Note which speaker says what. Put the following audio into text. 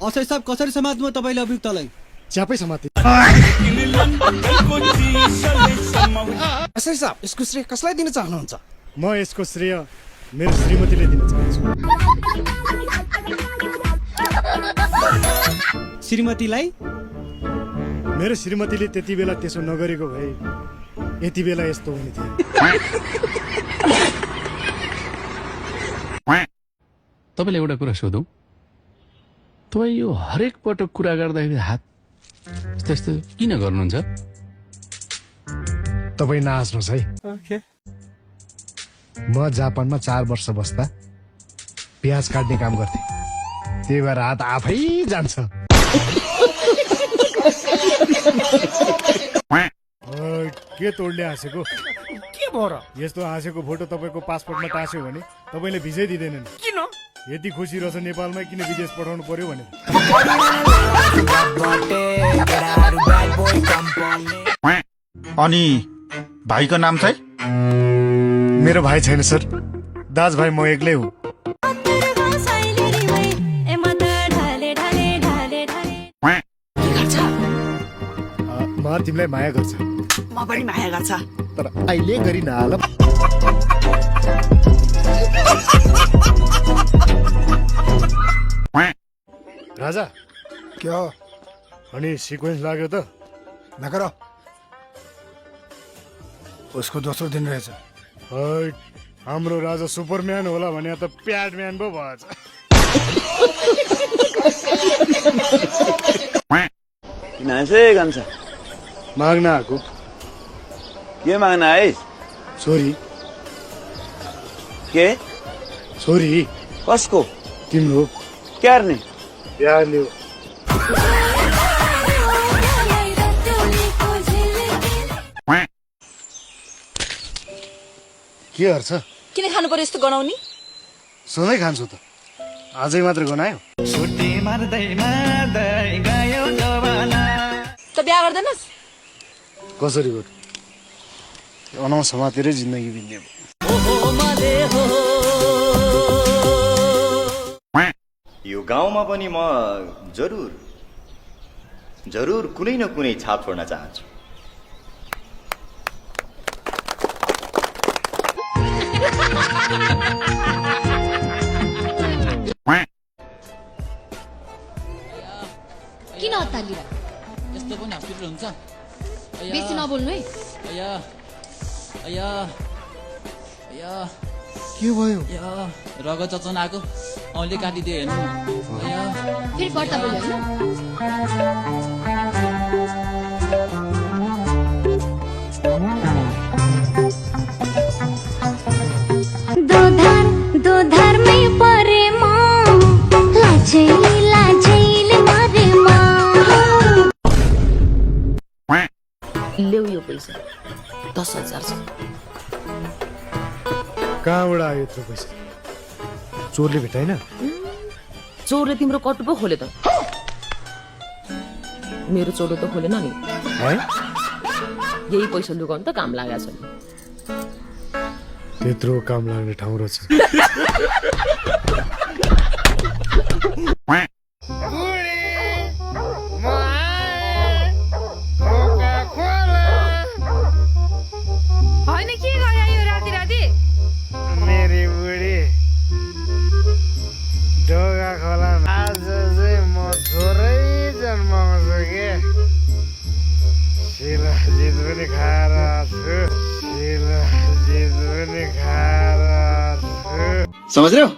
Speaker 1: असै साहब कसरी समात्नु तपाईले अभियुक्तलाई?
Speaker 2: च्यापै समाते।
Speaker 3: असै साहब यसको श्रेय कसलाई दिन चाहनुहुन्छ?
Speaker 2: म यसको श्रेय मेरो श्रीमतीले दिन चाहन्छु।
Speaker 1: श्रीमतीलाई?
Speaker 2: मेरो श्रीमतीले त्यति बेला त्यसो नगरेको भए यति बेला यस्तो हुने थियो।
Speaker 4: तपाईले एउटा कुरा सोधौँ, तपाईँ यो हरेक पटक कुरा गर्दाखेरि हात यस्तो यस्तो किन गर्नुहुन्छ?
Speaker 2: तपाईँ नहाँस्नुहोस् है। म जापानमा 4 वर्ष बस्दा प्याज काट्ने काम गर्थे, त्यही भएर हात आफै जान्छ। के तोडले हाँसेको?
Speaker 3: के भयो र?
Speaker 2: यस्तो हाँसेको फोटो तपाईँको पासपोर्टमा टाँस्यो भने तपाईँले भिजै दिँदैनन्।
Speaker 3: किन?
Speaker 2: यति खुसी रहेछ नेपालमै किन विदेश पठाउनु पर्यो भनेर।
Speaker 5: अनि भाइको नाम चाहिँ?
Speaker 2: मेरो भाइ छैन सर, दाज भाइ म एक्लै हुँ। म तिमीलाई माया गर्छ।
Speaker 6: म पनि माया गर्छ,
Speaker 2: तर अहिले गरी नहाल। राजा
Speaker 3: क्या हो?
Speaker 2: अनि सिक्वेन्स लाग्यो त?
Speaker 3: नगर, उसको दोस्रो दिन रहेछ।
Speaker 2: हैट, हाम्रो राजा सुपरम्यान होला भने त प्याडम्यान पो भएछ। माग्न आएको।
Speaker 7: के माग्न आइस?
Speaker 2: छोरी।
Speaker 7: के?
Speaker 2: छोरी
Speaker 7: कसको?
Speaker 2: तिम्रो।
Speaker 7: क्यार्ने?
Speaker 2: प्यारले हो। के हर्छ?
Speaker 6: किन खानु पर्यो यस्तो गनाउने?
Speaker 2: सधैँ खान्छु त, आजै मात्र गनायो।
Speaker 6: त बिहा गर्दैनस्?
Speaker 2: कसरी गर्नु? अनाउ समातेरै जिन्दगी बित्ने।
Speaker 7: यो गाउँमा पनि म जरुर कुनै न कुनै छाप छोड्न चाहन्छु।
Speaker 8: किन अत्तालिरा?
Speaker 9: यस्तो पनि हस्पिटल हुन्छ?
Speaker 8: बेसी नबोल्नु है।
Speaker 2: के भयो?
Speaker 9: रगत चचन आएको, औँले काटिदियो हेर्नु।
Speaker 8: फेरि बढ्ता बोल्यो होइन?
Speaker 10: दोधारमै परे म लाजैले मरे म।
Speaker 6: ल्याउ यो पैसा, 10,000 छ।
Speaker 2: कहाँबाट आयो यत्रो पैसा? चोरले भेटाइन?
Speaker 6: चोरले तिम्रो कट्टु पो खोले त। मेरो चोरो त खोलेन नि। यही पैसा लुगाउनु त काम लागेको छ।
Speaker 2: त्यत्रो काम लाग्ने ठाउँ रहेछ।
Speaker 10: होइन के गरे यो राति राति?
Speaker 2: मेरी बुढी ढोका खोला। आज चाहिँ म छोरै जन्माउँछु के। शिलाजित पनि खाएर छु, शिलाजित पनि खाएर छु।
Speaker 7: समझ रहे हो?